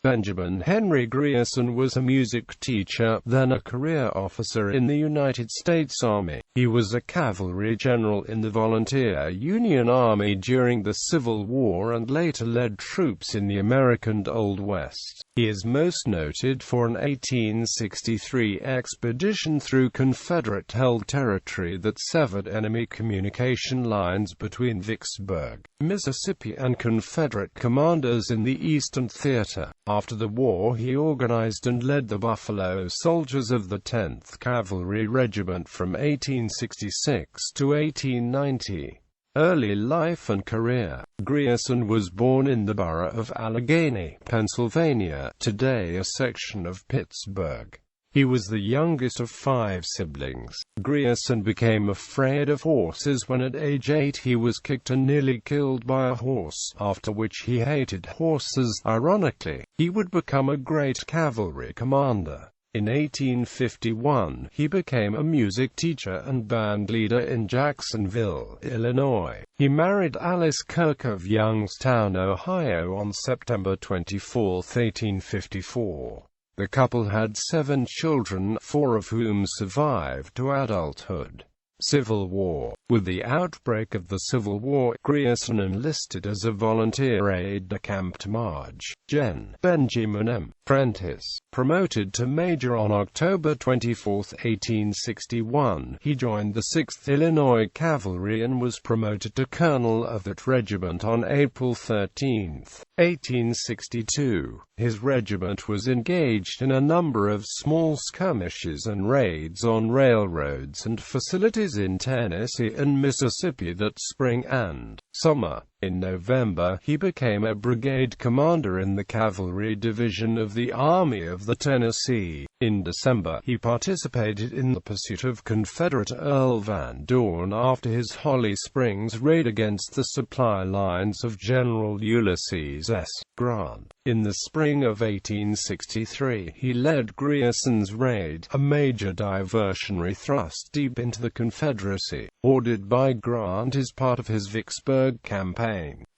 Benjamin Henry Grierson was a music teacher, then a career officer in the United States Army. He was a cavalry general in the Volunteer Union Army during the Civil War and later led troops in the American Old West. He is most noted for an 1863 expedition through Confederate-held territory that severed enemy communication lines between Vicksburg, Mississippi and Confederate commanders in the Eastern Theater. After the war, he organized and led the Buffalo Soldiers of the 10th Cavalry Regiment from 1866 to 1890. Early life and career. Grierson was born in the borough of Allegheny, Pennsylvania, today a section of Pittsburgh. He was the youngest of 5 siblings. Grierson became afraid of horses when at age 8 he was kicked and nearly killed by a horse, after which he hated horses. Ironically, he would become a great cavalry commander. In 1851, he became a music teacher and band leader in Jacksonville, Illinois. He married Alice Kirk of Youngstown, Ohio on September 24, 1854. The couple had 7 children, 4 of whom survived to adulthood. Civil War. With the outbreak of the Civil War, Grierson enlisted as a volunteer aide-de-camp to Marge. Gen. Benjamin M. Prentice. Promoted to major on October 24, 1861, he joined the 6th Illinois Cavalry and was promoted to colonel of that regiment on April 13, 1862. His regiment was engaged in a number of small skirmishes and raids on railroads and facilities in Tennessee and Mississippi that spring and summer. In November, he became a brigade commander in the Cavalry Division of the Army of the Tennessee. In December, he participated in the pursuit of Confederate Earl Van Dorn after his Holly Springs raid against the supply lines of General Ulysses S. Grant. In the spring of 1863, he led Grierson's raid, a major diversionary thrust deep into the Confederacy, ordered by Grant as part of his Vicksburg campaign.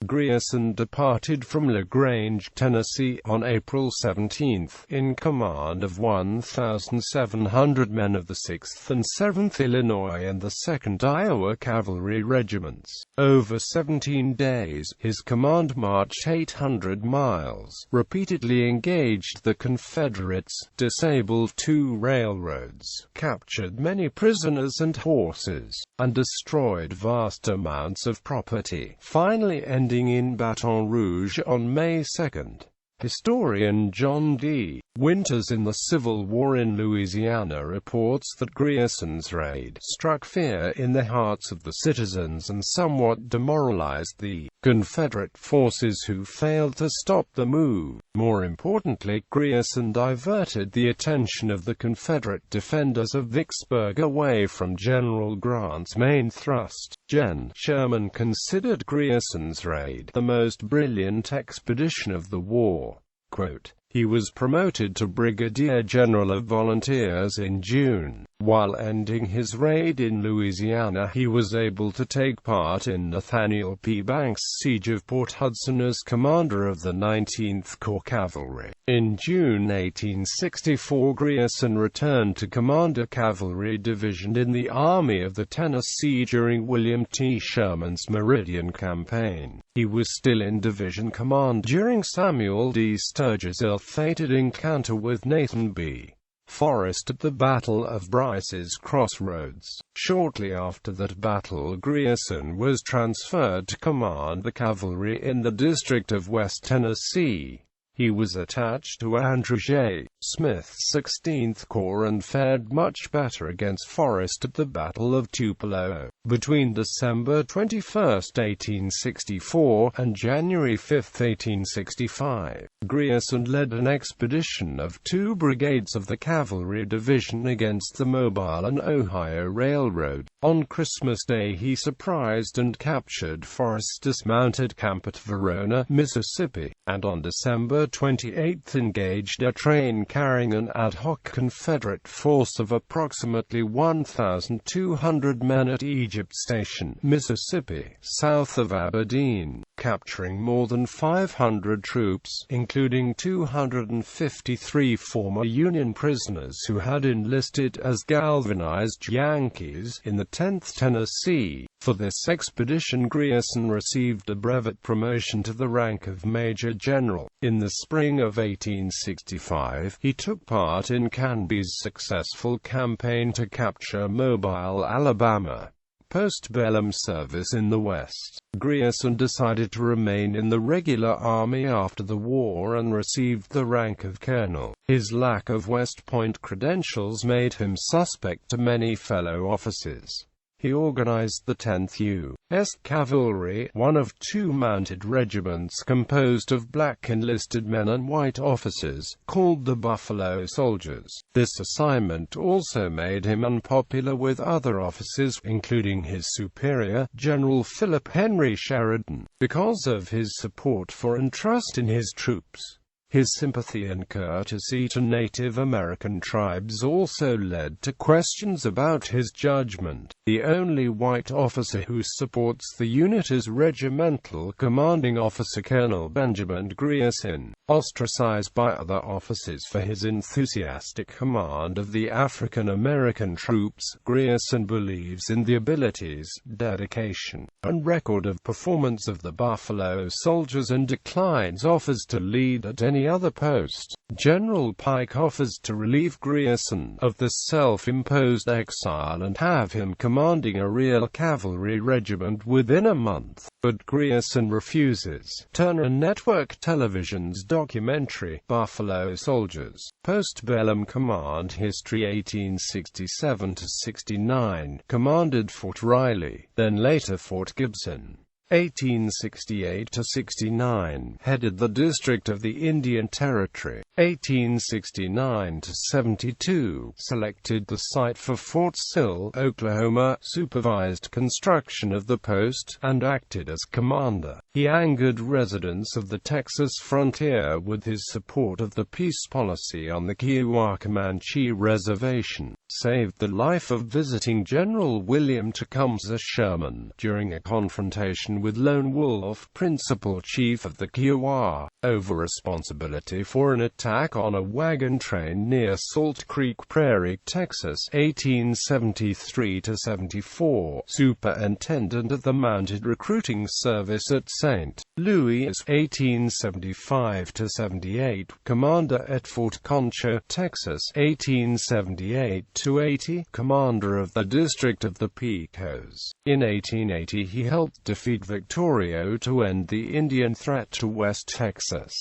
Grierson departed from LaGrange, Tennessee, on April 17, in command of 1,700 men of the 6th and 7th Illinois and the 2nd Iowa Cavalry Regiments. Over 17 days, his command marched 800 miles, repeatedly engaged the Confederates, disabled 2 railroads, captured many prisoners and horses, and destroyed vast amounts of property, finally ending in Baton Rouge on May 2. Historian John D. Winters in the Civil War in Louisiana reports that Grierson's raid struck fear in the hearts of the citizens and somewhat demoralized the Confederate forces who failed to stop the move. More importantly, Grierson diverted the attention of the Confederate defenders of Vicksburg away from General Grant's main thrust. Gen. Sherman considered Grierson's raid the most brilliant expedition of the war. Quote, he was promoted to Brigadier General of Volunteers in June. While ending his raid in Louisiana, he was able to take part in Nathaniel P. Banks' siege of Port Hudson as commander of the 19th Corps Cavalry. In June 1864, Grierson returned to command a cavalry division in the Army of the Tennessee during William T. Sherman's Meridian Campaign. He was still in division command during Samuel D. Sturgis's ill-fated encounter with Nathan B. Forrest at the Battle of Bryce's Crossroads. Shortly after that battle, Grierson was transferred to command the cavalry in the District of West Tennessee. He was attached to Andrew J. Smith's 16th Corps and fared much better against Forrest at the Battle of Tupelo. Between December 21, 1864, and January 5, 1865, Grierson led an expedition of 2 brigades of the Cavalry Division against the Mobile and Ohio Railroad. On Christmas Day he surprised and captured Forrest's dismounted camp at Verona, Mississippi, and on December 28 engaged a train carrying an ad hoc Confederate force of approximately 1,200 men at E. Egypt Station, Mississippi, south of Aberdeen, capturing more than 500 troops, including 253 former Union prisoners who had enlisted as galvanized Yankees in the 10th Tennessee. For this expedition, Grierson received a brevet promotion to the rank of Major General. In the spring of 1865, he took part in Canby's successful campaign to capture Mobile, Alabama. Post-bellum service in the West. Grierson decided to remain in the regular army after the war and received the rank of colonel. His lack of West Point credentials made him suspect to many fellow officers. He organized the 10th U.S. Cavalry, one of two mounted regiments composed of black enlisted men and white officers, called the Buffalo Soldiers. This assignment also made him unpopular with other officers, including his superior, General Philip Henry Sheridan, because of his support for and trust in his troops. His sympathy and courtesy to Native American tribes also led to questions about his judgment. The only white officer who supports the unit is Regimental Commanding Officer Colonel Benjamin Grierson, ostracized by other officers for his enthusiastic command of the African American troops. Grierson believes in the abilities, dedication, and record of performance of the Buffalo Soldiers and declines offers to lead at any other post. General Pike offers to relieve Grierson of the self-imposed exile and have him commanding a real cavalry regiment within a month, but Grierson refuses. Turner Network Television's documentary, Buffalo Soldiers, Post-Bellum Command History 1867–69, commanded Fort Riley, then later Fort Gibson. 1868–69, headed the District of the Indian Territory. 1869–72, selected the site for Fort Sill, Oklahoma, supervised construction of the post, and acted as commander. He angered residents of the Texas frontier with his support of the peace policy on the Kiowa-Comanche Reservation, saved the life of visiting General William Tecumseh Sherman during a confrontation with Lone Wolf, principal chief of the Kiowa, over responsibility for an attack on a wagon train near Salt Creek Prairie, Texas. 1873–74, superintendent of the Mounted Recruiting Service at St. Louis. 1875–78, commander at Fort Concho, Texas. 1878–80, commander of the District of the Pecos. In 1880 he helped defeat Victorio to end the Indian threat to West Texas.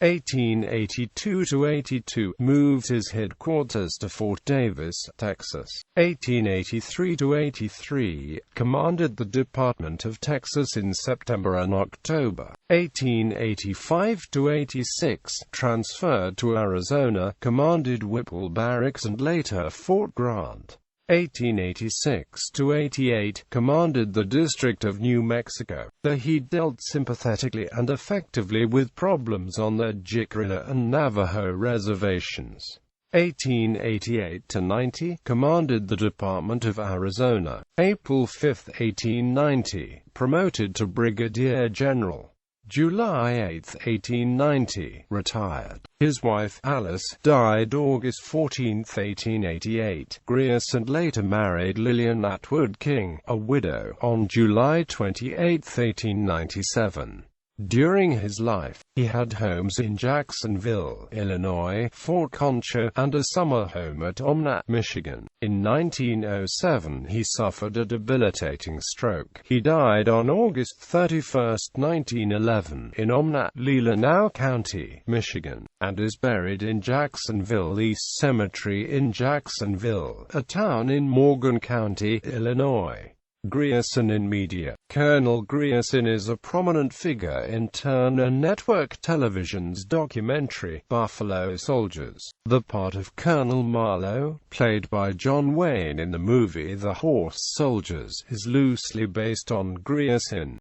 1882–82, moved his headquarters to Fort Davis, Texas. 1883–83, commanded the Department of Texas in September and October. 1885–86, transferred to Arizona, commanded Whipple Barracks and later Fort Grant. 1886–88, commanded the District of New Mexico, though he dealt sympathetically and effectively with problems on the Jicarilla and Navajo reservations. 1888–90, commanded the Department of Arizona. April 5, 1890, promoted to Brigadier General. July 8, 1890, retired. His wife, Alice, died August 14, 1888. Grierson later married Lillian Atwood King, a widow, on July 28, 1897. During his life, he had homes in Jacksonville, Illinois, Fort Concho, and a summer home at Omnat, Michigan. In 1907 he suffered a debilitating stroke. He died on August 31, 1911, in Omnat, Leelanau County, Michigan, and is buried in Jacksonville East Cemetery in Jacksonville, a town in Morgan County, Illinois. Grierson in media. Colonel Grierson is a prominent figure in Turner Network Television's documentary, Buffalo Soldiers. The part of Colonel Marlowe, played by John Wayne in the movie The Horse Soldiers, is loosely based on Grierson.